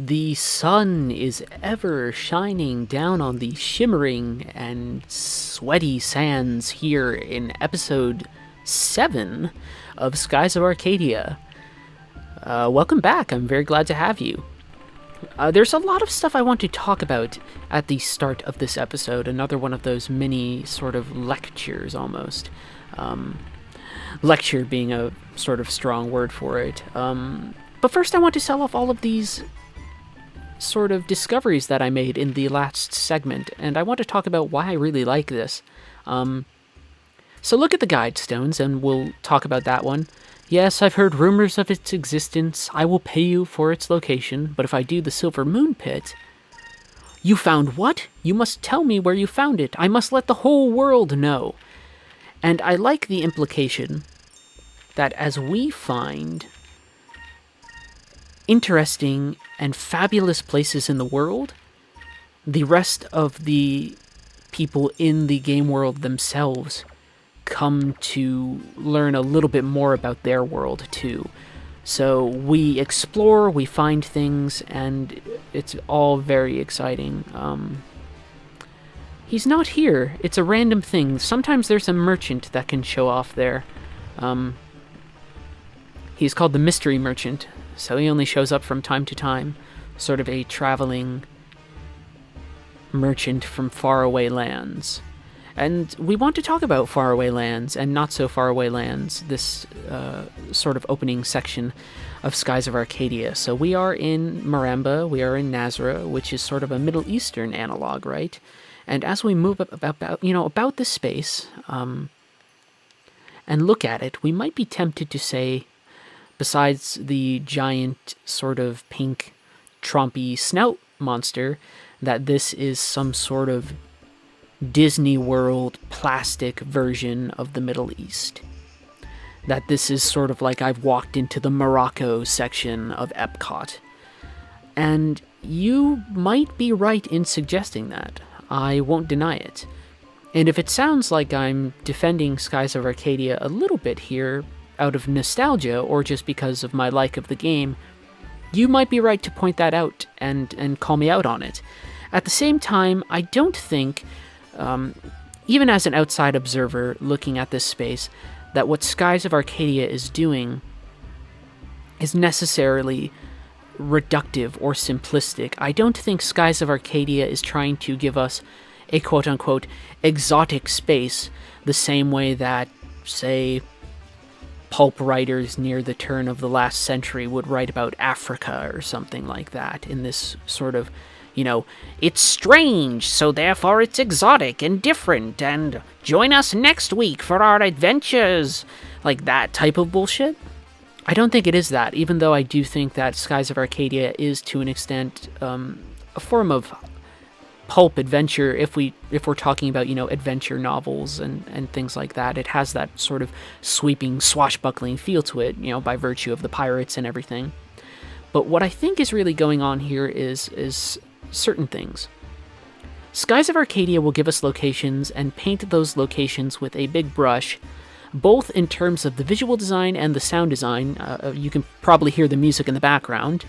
The sun is ever shining down on the shimmering and sweaty sands here in episode 7 of Skies of Arcadia. Welcome back, I'm very glad to have you. There's a lot of stuff I want to talk about at the start of this episode, another one of those mini sort of lectures almost. Lecture being a sort of strong word for it. But first I want to sell off all of these sort of discoveries that I made in the last segment, and I want to talk about why I really like this. So look at the guide stones, and we'll talk about that one. Yes, I've heard rumors of its existence. I will pay you for its location, but if I do the Silver Moon Pit... You found what? You must tell me where you found it. I must let the whole world know. And I like the implication that as we find interesting and fabulous places in the world, the rest of the people in the game world themselves come to learn a little bit more about their world too. So we explore, we find things, and it's all very exciting. He's not here. It's a random thing. Sometimes there's a merchant that can show off there. He's called the Mystery Merchant, so he only shows up from time to time. Sort of a traveling merchant from faraway lands. And we want to talk about faraway lands and not so faraway lands, this sort of opening section of Skies of Arcadia. So we are in Maramba, we are in Nazra, which is sort of a Middle Eastern analog, right? And as we move up about this space, and look at it, we might be tempted to say, besides the giant sort of pink trompy snout monster, that this is some sort of Disney World plastic version of the Middle East. That this is sort of like I've walked into the Morocco section of Epcot. And you might be right in suggesting that. I won't deny it. And if it sounds like I'm defending Skies of Arcadia a little bit here, out of nostalgia or just because of my like of the game, you might be right to point that out and call me out on it. At the same time, I don't think, even as an outside observer looking at this space, that what Skies of Arcadia is doing is necessarily reductive or simplistic. I don't think Skies of Arcadia is trying to give us a quote-unquote exotic space the same way that, say, pulp writers near the turn of the last century would write about Africa or something like that, in this sort of, it's strange, so therefore it's exotic and different, and join us next week for our adventures, like that type of bullshit. I don't think it is that, even though I do think that Skies of Arcadia is, to an extent, a form of pulp adventure. If we're talking about, adventure novels and things like that, it has that sort of sweeping, swashbuckling feel to it, by virtue of the pirates and everything. But what I think is really going on here is certain things. Skies of Arcadia will give us locations and paint those locations with a big brush, both in terms of the visual design and the sound design. You can probably hear the music in the background.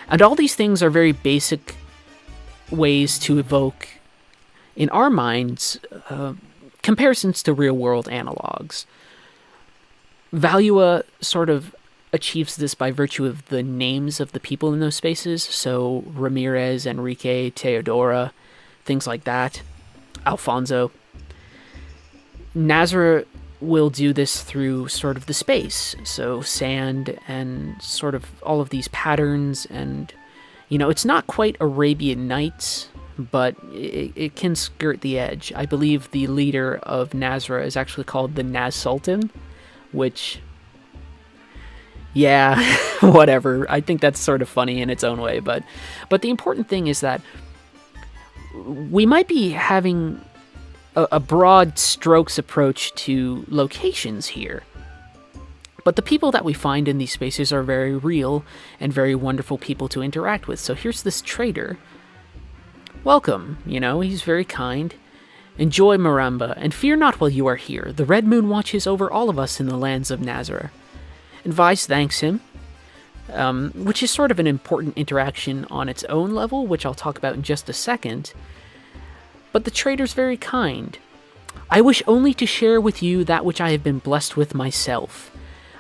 And all these things are very basic ways to evoke, in our minds, comparisons to real-world analogs. Valua sort of achieves this by virtue of the names of the people in those spaces, so Ramirez, Enrique, Teodora, things like that, Alfonso. Nazra will do this through sort of the space, so sand and sort of all of these patterns, and it's not quite Arabian Nights, but it can skirt the edge. I believe the leader of Nazra is actually called the Naz Sultan, which, yeah, whatever. I think that's sort of funny in its own way, but the important thing is that we might be having a broad strokes approach to locations here. But the people that we find in these spaces are very real and very wonderful people to interact with. So here's this trader. Welcome, he's very kind. Enjoy Maramba, and fear not while you are here. The Red Moon watches over all of us in the lands of Nazra. And Vice thanks him. which is sort of an important interaction on its own level, which I'll talk about in just a second. But the trader's very kind. I wish only to share with you that which I have been blessed with myself.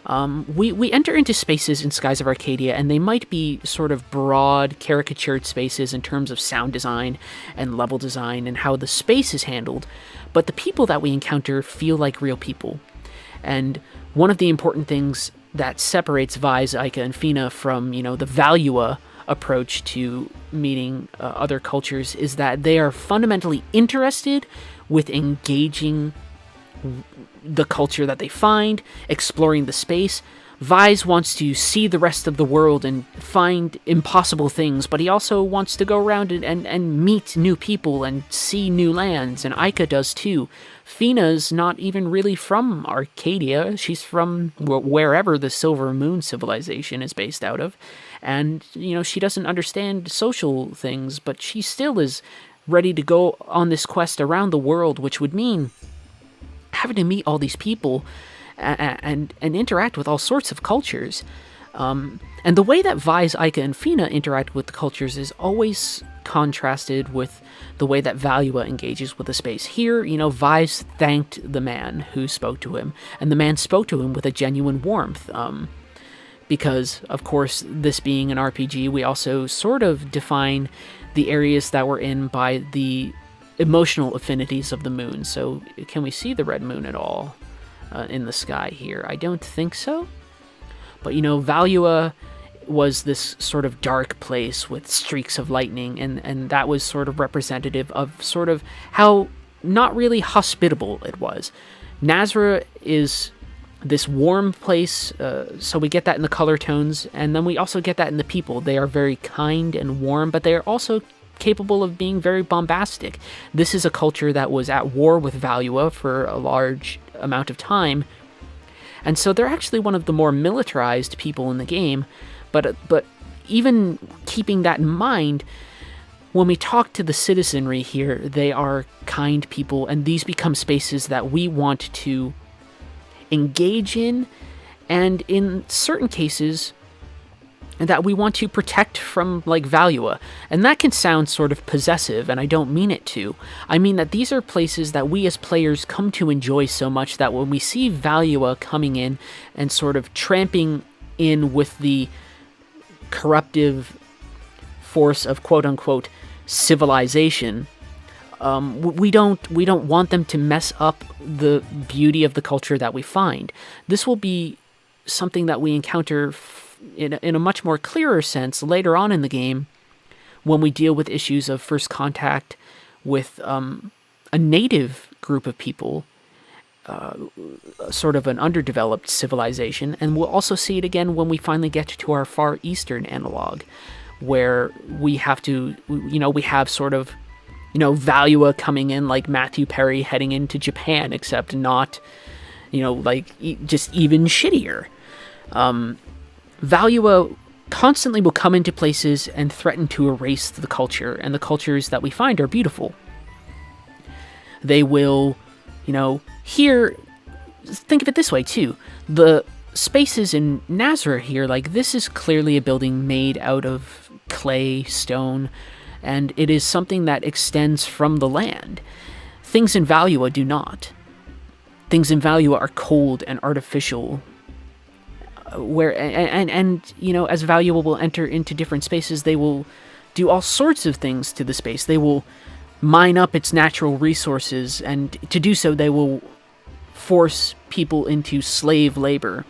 We enter into spaces in Skies of Arcadia, and they might be sort of broad, caricatured spaces in terms of sound design and level design and how the space is handled, but the people that we encounter feel like real people. And one of the important things that separates Vise, Ica, and Fina from, the Valua approach to meeting other cultures is that they are fundamentally interested with engaging the culture that they find, exploring the space. Vise wants to see the rest of the world and find impossible things, but he also wants to go around and meet new people and see new lands, and Ica does too. Fina's not even really from Arcadia. She's from wherever the Silver Moon civilization is based out of, and, she doesn't understand social things, but she still is ready to go on this quest around the world, which would mean having to meet all these people and interact with all sorts of cultures. And the way that Vise, Ica, and Fina interact with the cultures is always contrasted with the way that Valua engages with the space. Here, Vise thanked the man who spoke to him, and the man spoke to him with a genuine warmth. Because, of course, this being an RPG, we also sort of define the areas that we're in by the emotional affinities of the moon. So, can we see the red moon at all in the sky here? I don't think so. But, Valua was this sort of dark place with streaks of lightning, and that was sort of representative of sort of how not really hospitable it was. Nazra is this warm place, so we get that in the color tones, and then we also get that in the people. They are very kind and warm, but they are also capable of being very bombastic. This is a culture that was at war with Valua for a large amount of time, and so they're actually one of the more militarized people in the game, but even keeping that in mind, when we talk to the citizenry here, they are kind people, and these become spaces that we want to engage in, and in certain cases that we want to protect from, like Valua. And that can sound sort of possessive, and I don't mean it to. I mean that these are places that we as players come to enjoy so much that when we see Valua coming in and sort of tramping in with the corruptive force of quote-unquote civilization, we don't want them to mess up the beauty of the culture that we find. This will be something that we encounter in a much more clearer sense later on in the game when we deal with issues of first contact with a native group of people, sort of an underdeveloped civilization, and we'll also see it again when we finally get to our Far Eastern analog, where we have to, we have sort of Valua coming in like Matthew Perry heading into Japan, except not, just even shittier. Valua constantly will come into places and threaten to erase the culture, and the cultures that we find are beautiful. They will, here, think of it this way too. The spaces in Nazra here, like, this is clearly a building made out of clay, stone, and it is something that extends from the land. Things in Valua do not. Things in Valua are cold and artificial, where and as Valua will enter into different spaces, they will do all sorts of things to the space. They will mine up its natural resources, and to do so they will force people into slave labor.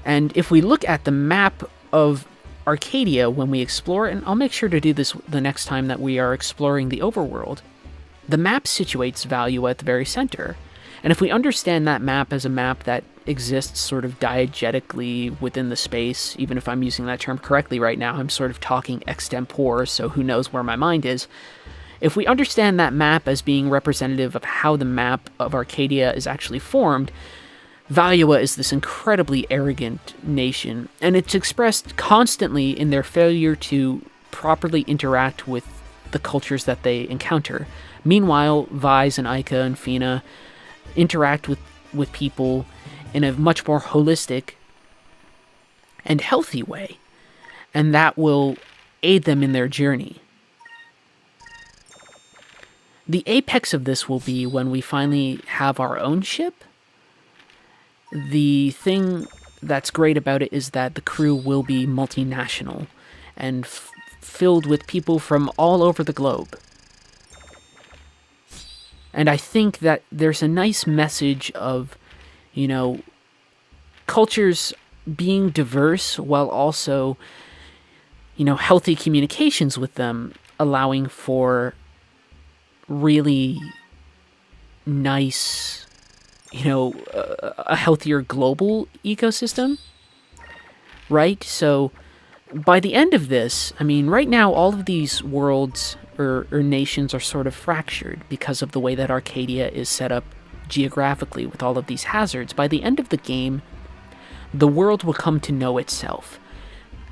And if we look at the map of Arcadia when we explore, and I'll make sure to do this the next time that we are exploring the overworld, the map situates Valua at the very center. And if we understand that map as a map that exists sort of diegetically within the space, even if I'm using that term correctly right now, I'm sort of talking extempore, so who knows where my mind is. If we understand that map as being representative of how the map of Arcadia is actually formed, Valua is this incredibly arrogant nation, and it's expressed constantly in their failure to properly interact with the cultures that they encounter. Meanwhile, Vise and Ica and Fina interact with people in a much more holistic and healthy way, and that will aid them in their journey. The apex of this will be when we finally have our own ship. The thing that's great about it is that the crew will be multinational and filled with people from all over the globe. And I think that there's a nice message of, cultures being diverse while also, healthy communications with them, allowing for really nice, a healthier global ecosystem, right? So by the end of this, right now all of these worlds or nations are sort of fractured because of the way that Arcadia is set up geographically with all of these hazards. By the end of the game, the world will come to know itself.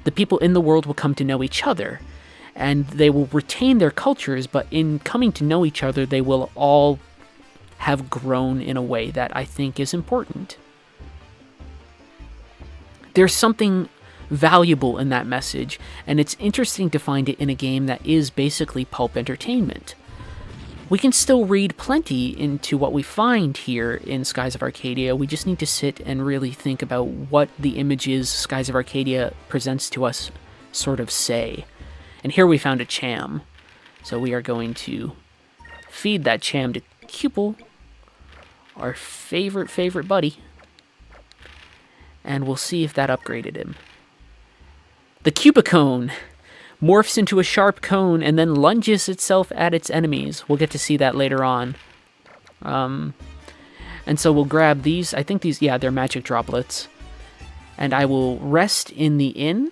The people in the world will come to know each other, and they will retain their cultures, but in coming to know each other, they will all have grown in a way that I think is important. There's something valuable in that message, and it's interesting to find it in a game that is basically pulp entertainment. We can still read plenty into what we find here in Skies of Arcadia. We just need to sit and really think about what the images Skies of Arcadia presents to us sort of say. And here we found a cham. So we are going to feed that cham to Cupel, our favorite buddy. And we'll see if that upgraded him. The Cubicone morphs into a sharp cone and then lunges itself at its enemies. We'll get to see that later on. And so we'll grab these. I think these, they're magic droplets. And I will rest in the inn,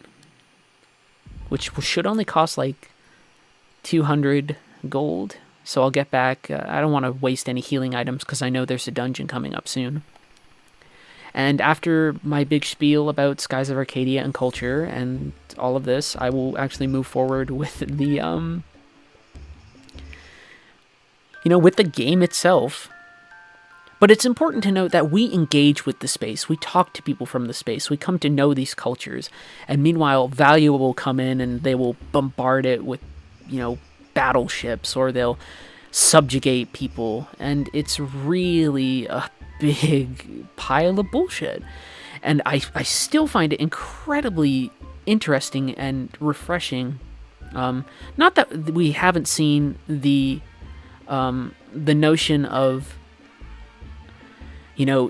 which should only cost like 200 gold. So I'll get back. I don't want to waste any healing items because I know there's a dungeon coming up soon. And after my big spiel about Skies of Arcadia and culture and all of this, I will actually move forward with the, with the game itself. But it's important to note that we engage with the space. We talk to people from the space. We come to know these cultures. And meanwhile, Value will come in and they will bombard it with, battleships, or they'll subjugate people. And it's really a big pile of bullshit. And I still find it incredibly interesting and refreshing. Not that we haven't seen the notion of,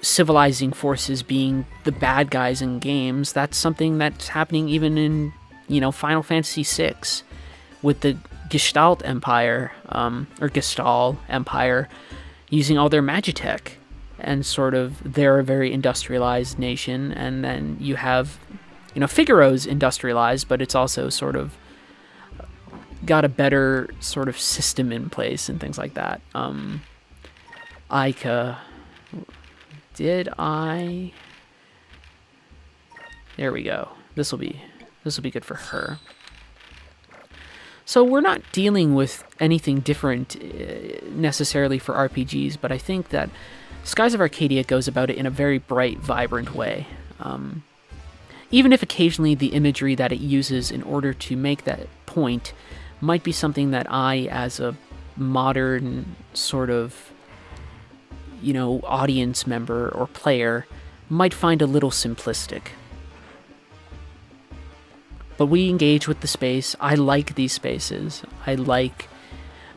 civilizing forces being the bad guys in games. That's something that's happening even in, Final Fantasy VI with the Gestalt Empire, or Gestalt Empire, using all their magitech. And sort of, they're a very industrialized nation. And then you have, Figaro's industrialized, but it's also sort of got a better sort of system in place and things like that. Ica. There we go. This will be good for her. So we're not dealing with anything different necessarily for RPGs, but I think that Skies of Arcadia goes about it in a very bright, vibrant way. Even if occasionally the imagery that it uses in order to make that point might be something that I, as a modern sort of, audience member or player, might find a little simplistic. But we engage with the space. I like these spaces. I like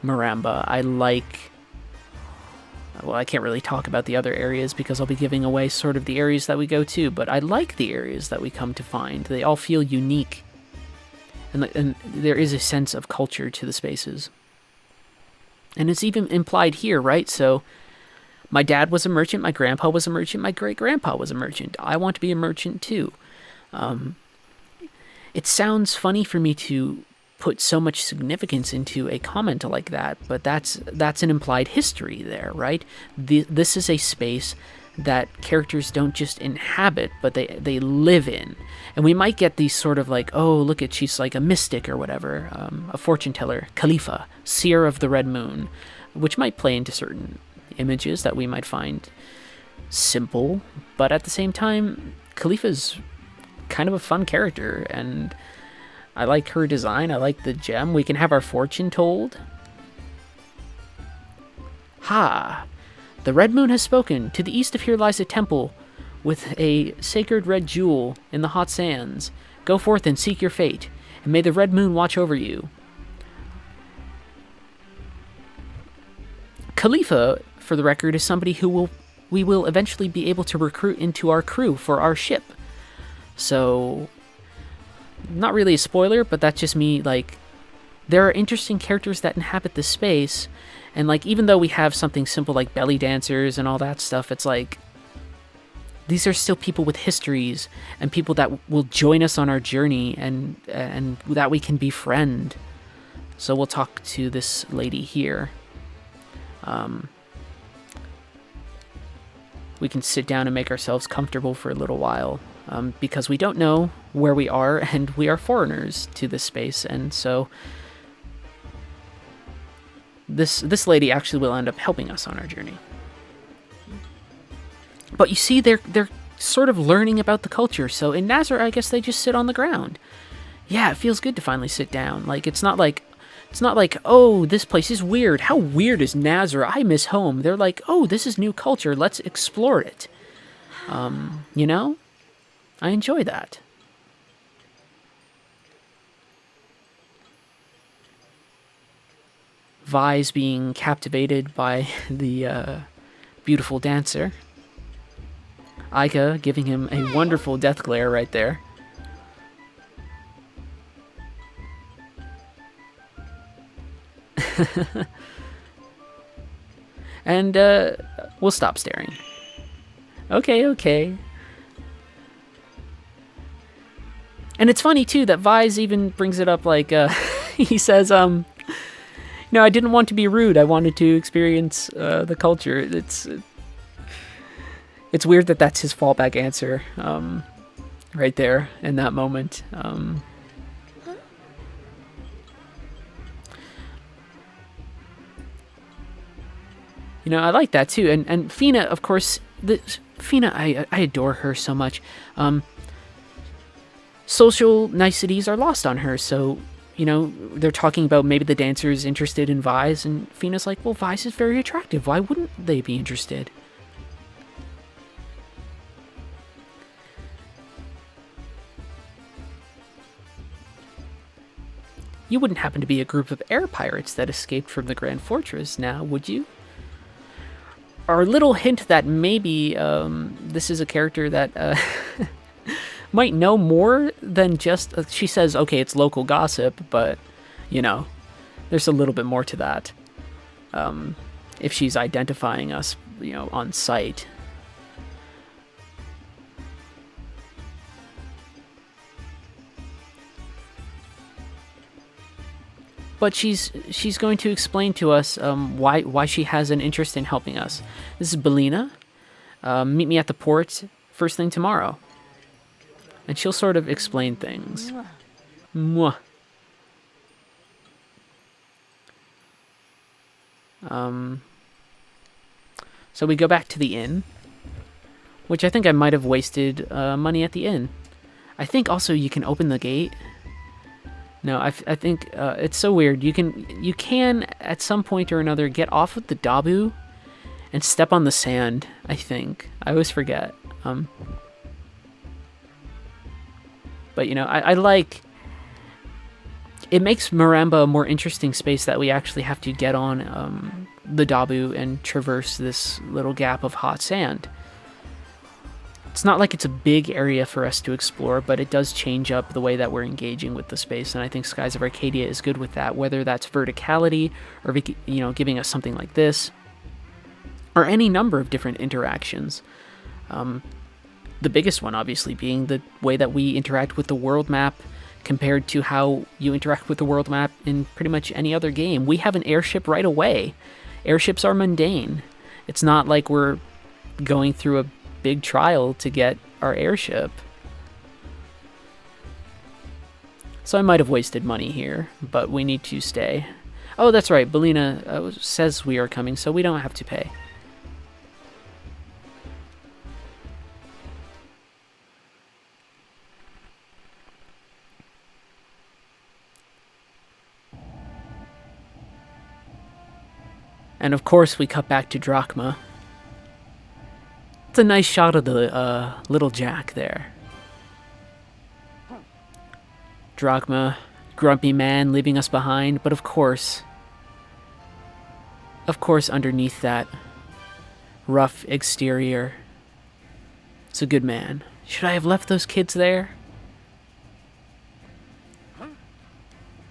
Maramba. I can't really talk about the other areas because I'll be giving away sort of the areas that we go to, but I like the areas that we come to find. They all feel unique, and there is a sense of culture to the spaces. And it's even implied here, right? So my dad was a merchant, my grandpa was a merchant, my great-grandpa was a merchant. I want to be a merchant too. It sounds funny for me to put so much significance into a comment like that, but that's an implied history there, right? This is a space that characters don't just inhabit, but they live in. And we might get these sort of like, oh, look at, she's like a mystic or whatever, a fortune teller, Khalifa, seer of the red moon, which might play into certain images that we might find simple, but at the same time, Khalifa's kind of a fun character, and I like her design. I like the gem. We can have our fortune told. Ha! The Red Moon has spoken. To the east of here lies a temple with a sacred red jewel in the hot sands. Go forth and seek your fate, and may the Red Moon watch over you. Khalifa, for the record, is somebody who we will eventually be able to recruit into our crew for our ship. So, not really a spoiler, but that's just me, like, there are interesting characters that inhabit this space, and, like, even though we have something simple like belly dancers and all that stuff, it's like, these are still people with histories, and people that will join us on our journey, and that we can befriend. So we'll talk to this lady here. We can sit down and make ourselves comfortable for a little while, because we don't know where we are, and we are foreigners to this space, and so this lady actually will end up helping us on our journey. But you see, they're sort of learning about the culture, so in Nazareth, I guess they just sit on the ground. Yeah, it feels good to finally sit down. Like, it's not like, oh, this place is weird. How weird is Nazareth? I miss home. They're like, oh, this is new culture. Let's explore it. You know? I enjoy that. Vi's being captivated by the beautiful dancer. Aika giving him a wonderful death glare right there. And we'll stop staring. Okay. And it's funny too that Vise even brings it up, like he says, no, I didn't want to be rude. I wanted to experience the culture. It's weird that that's his fallback answer, right there in that moment. You know, I like that too. And Fina, of course, Fina, I adore her so much. Social niceties are lost on her, so, you know, they're talking about maybe the dancer's interested in Vise, and Fina's like, well, Vise is very attractive. Why wouldn't they be interested? You wouldn't happen to be a group of air pirates that escaped from the Grand Fortress now, would you? Our little hint that maybe this is a character that might know more than just... she says, okay, it's local gossip, but, you know, there's a little bit more to that. If she's identifying us, you know, on sight. But she's going to explain to us why she has an interest in helping us. This is Belina. Meet me at the port first thing tomorrow. And she'll sort of explain things. Mwah. So we go back to the inn, which I think I might have wasted money at the inn. I think also you can open the gate. No, I think it's so weird. You can at some point or another get off with the Dabu and step on the sand, I think. I always forget. But, you know, I like... it makes Maramba a more interesting space that we actually have to get on the Dabu and traverse this little gap of hot sand. It's not like it's a big area for us to explore, but it does change up the way that we're engaging with the space, and I think Skies of Arcadia is good with that, whether that's verticality or, you know, giving us something like this, or any number of different interactions. The biggest one, obviously, being the way that we interact with the world map compared to how you interact with the world map in pretty much any other game. We have an airship right away. Airships are mundane. It's not like we're going through a big trial to get our airship. So I might have wasted money here, but we need to stay. Oh, that's right. Belina says we are coming, so we don't have to pay. And of course we cut back to Drachma. It's a nice shot of the little Jack there. Drachma, grumpy man leaving us behind, but of course underneath that rough exterior, it's a good man. Should I have left those kids there?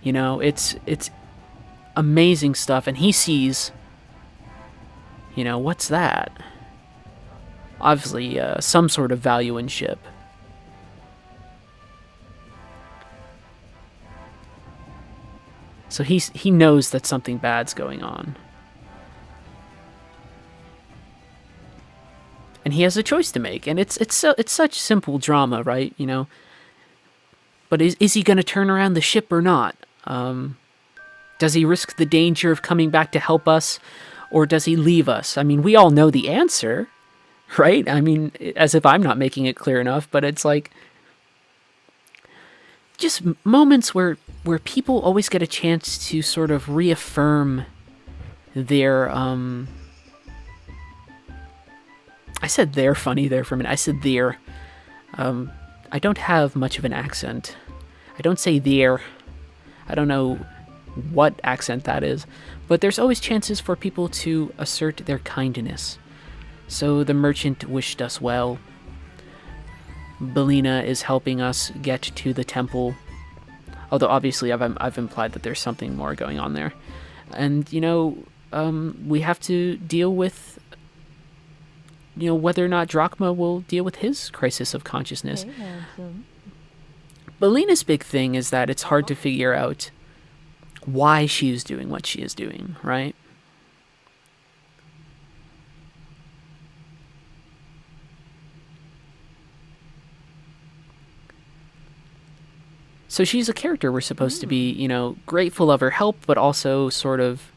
You know, it's amazing stuff, and he sees, you know, what's that? Obviously, some sort of value in ship. So he knows that something bad's going on. And he has a choice to make, and it's such simple drama, right? You know. But is he going to turn around the ship or not? Does he risk the danger of coming back to help us, or does he leave us? I mean, we all know the answer, right? I mean, as if I'm not making it clear enough, but it's like just moments where people always get a chance to sort of reaffirm their I said they're funny there for a minute. I said their. I don't have much of an accent. I don't say their. I don't know what accent that is. But there's always chances for people to assert their kindness. So the merchant wished us well. Belina is helping us get to the temple. Although obviously I've implied that there's something more going on there. And, you know, we have to deal with, you know, whether or not Drachma will deal with his crisis of consciousness. Belina's big thing is that it's hard to figure out why she is doing what she is doing, right? So she's a character we're supposed to be, you know, grateful of her help, but also sort of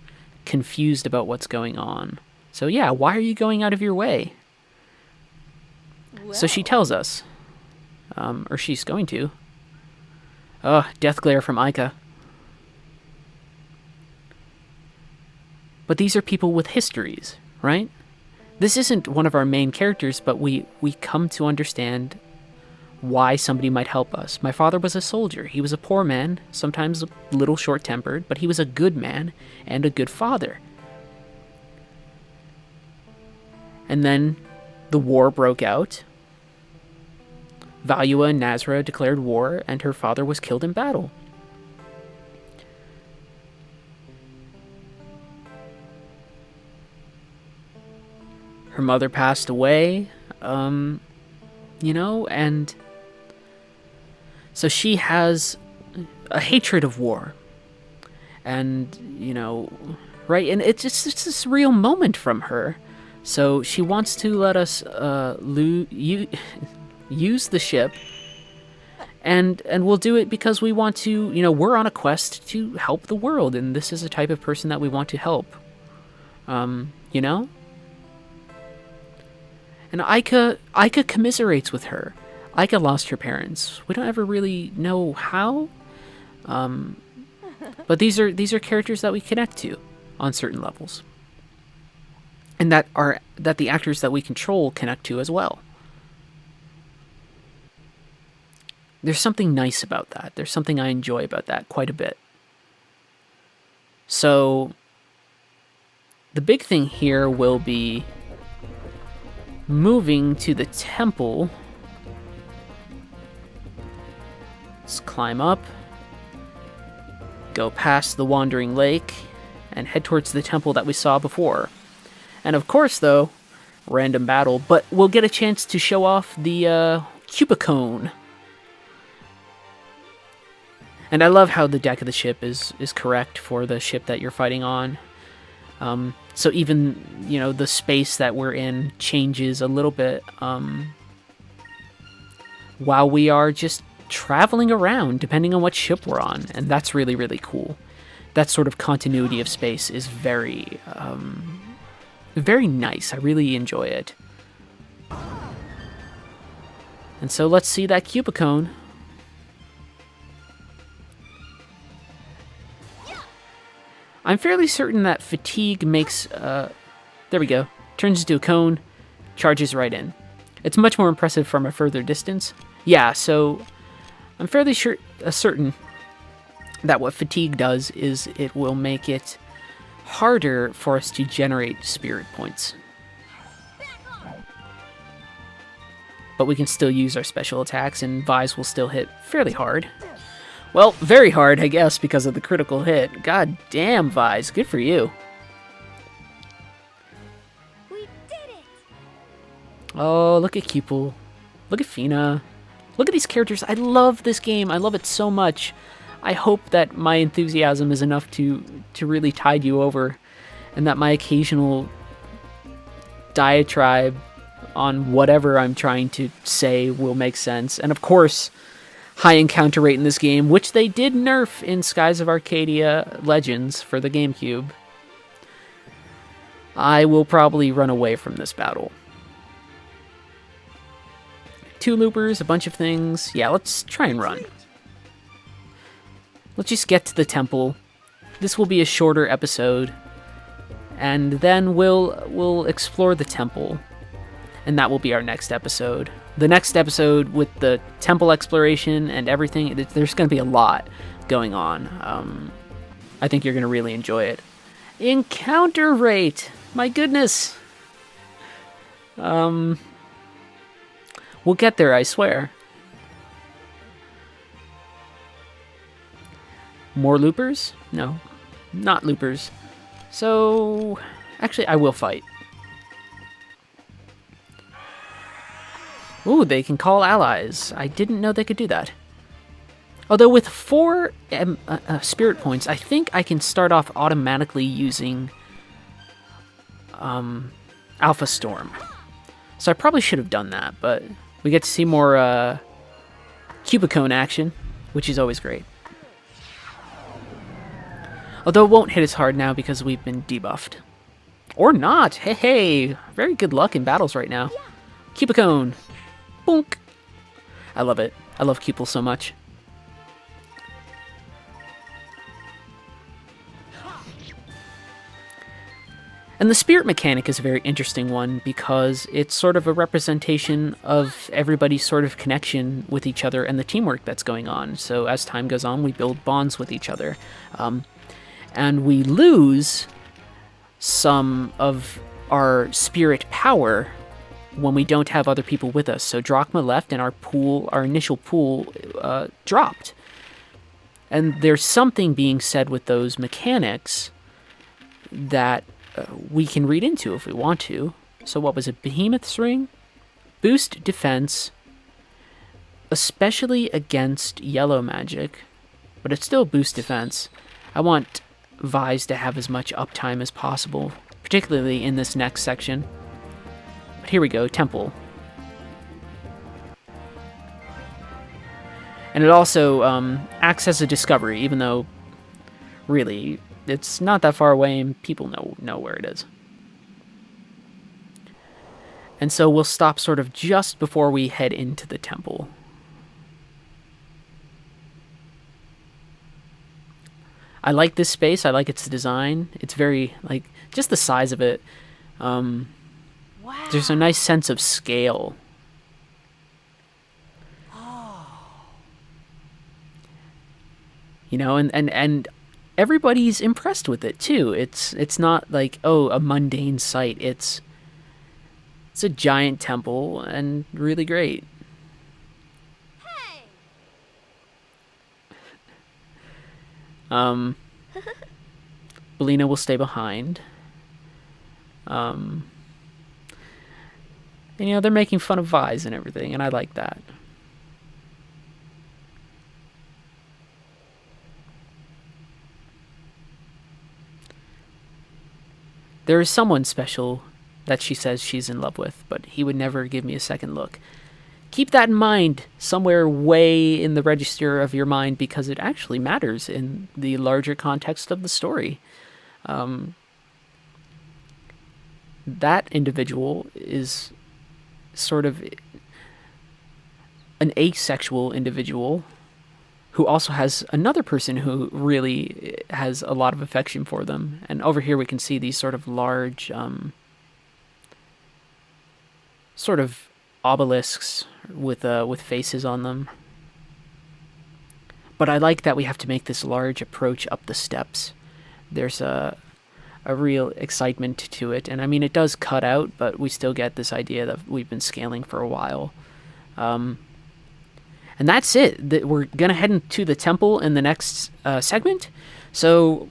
confused about what's going on. So yeah, why are you going out of your way? Well. So she tells us, or she's going to. Oh, death glare from Ica. But these are people with histories, right? This isn't one of our main characters, but we come to understand why somebody might help us. My father was a soldier. He was a poor man, sometimes a little short-tempered, but he was a good man and a good father. And then the war broke out. Valua and Nazra declared war, and her father was killed in battle. Her mother passed away, you know, and so she has a hatred of war. And, you know, right? And it's this real moment from her. So she wants to let us use the ship, and we'll do it because we want to, you know, we're on a quest to help the world, and this is a type of person that we want to help. You know? And Ica commiserates with her. Ica lost her parents. We don't ever really know how. But these are characters that we connect to on certain levels. And that the actors that we control connect to as well. There's something nice about that. There's something I enjoy about that quite a bit. So the big thing here will be moving to the temple. Let's climb up, go past the Wandering Lake, and head towards the temple that we saw before. And of course, though, random battle, but we'll get a chance to show off the Cubicone. And I love how the deck of the ship is correct for the ship that you're fighting on. So even, you know, the space that we're in changes a little bit while we are just traveling around, depending on what ship we're on. And that's really, really cool. That sort of continuity of space is very, very nice. I really enjoy it. And so let's see that Cubicone. I'm fairly certain that fatigue makes, there we go, turns into a cone, charges right in. It's much more impressive from a further distance. Yeah, so I'm fairly certain that what fatigue does is it will make it harder for us to generate spirit points. But we can still use our special attacks, and Vise will still hit fairly hard. Well, very hard, I guess, because of the critical hit. God damn, Vise, good for you. We did it! Oh, look at Cupel. Look at Fina. Look at these characters. I love this game. I love it so much. I hope that my enthusiasm is enough to really tide you over, and that my occasional diatribe on whatever I'm trying to say will make sense. And of course, high encounter rate in this game, which they did nerf in Skies of Arcadia Legends for the GameCube. I will probably run away from this battle. 2 loopers, a bunch of things. Yeah, let's try and run. Let's just get to the temple. This will be a shorter episode, and then we'll explore the temple, and that will be our next episode. The next episode with the temple exploration and everything, there's going to be a lot going on. I think you're going to really enjoy it. Encounter rate! My goodness! We'll get there, I swear. More loopers? No, not loopers. So, actually, I will fight. Ooh, they can call allies. I didn't know they could do that. Although with 4 spirit points, I think I can start off automatically using Alpha Storm. So I probably should have done that, but we get to see more Cubicone action, which is always great. Although it won't hit as hard now because we've been debuffed. Or not! Hey, hey! Very good luck in battles right now. Cubicone! Boonk! I love it. I love Cupel so much. And the spirit mechanic is a very interesting one because it's sort of a representation of everybody's sort of connection with each other and the teamwork that's going on. So as time goes on, we build bonds with each other. And we lose some of our spirit power when we don't have other people with us. So Drachma left and our initial pool dropped. And there's something being said with those mechanics that we can read into if we want to. So what was it? Behemoth's Ring? Boost defense, especially against yellow magic, but it's still boost defense. I want Vise to have as much uptime as possible, particularly in this next section. But here we go, Temple. And it also acts as a discovery, even though, really, it's not that far away and people know where it is. And so we'll stop sort of just before we head into the temple. I like this space. I like its design. It's very, like, just the size of it. Wow. There's a nice sense of scale. You know, and everybody's impressed with it too. It's not like, oh, a mundane sight. It's a giant temple and really great. Hey. Belina will stay behind. And, you know, they're making fun of Vise and everything, and I like that. There is someone special that she says she's in love with, but he would never give me a second look. Keep that in mind somewhere way in the register of your mind because it actually matters in the larger context of the story. That individual is sort of an asexual individual who also has another person who really has a lot of affection for them. And over here we can see these sort of large, sort of obelisks with faces on them. But I like that we have to make this large approach up the steps. There's a real excitement to it. And I mean, it does cut out, but we still get this idea that we've been scaling for a while. And that's it. We're going to head into the temple in the next segment. So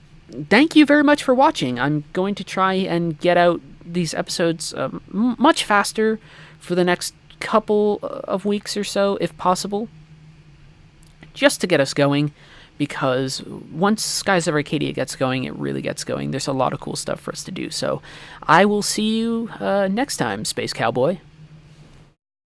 thank you very much for watching. I'm going to try and get out these episodes much faster for the next couple of weeks or so, if possible, just to get us going, because once Skies of Arcadia gets going, it really gets going. There's a lot of cool stuff for us to do. So I will see you next time, Space Cowboy.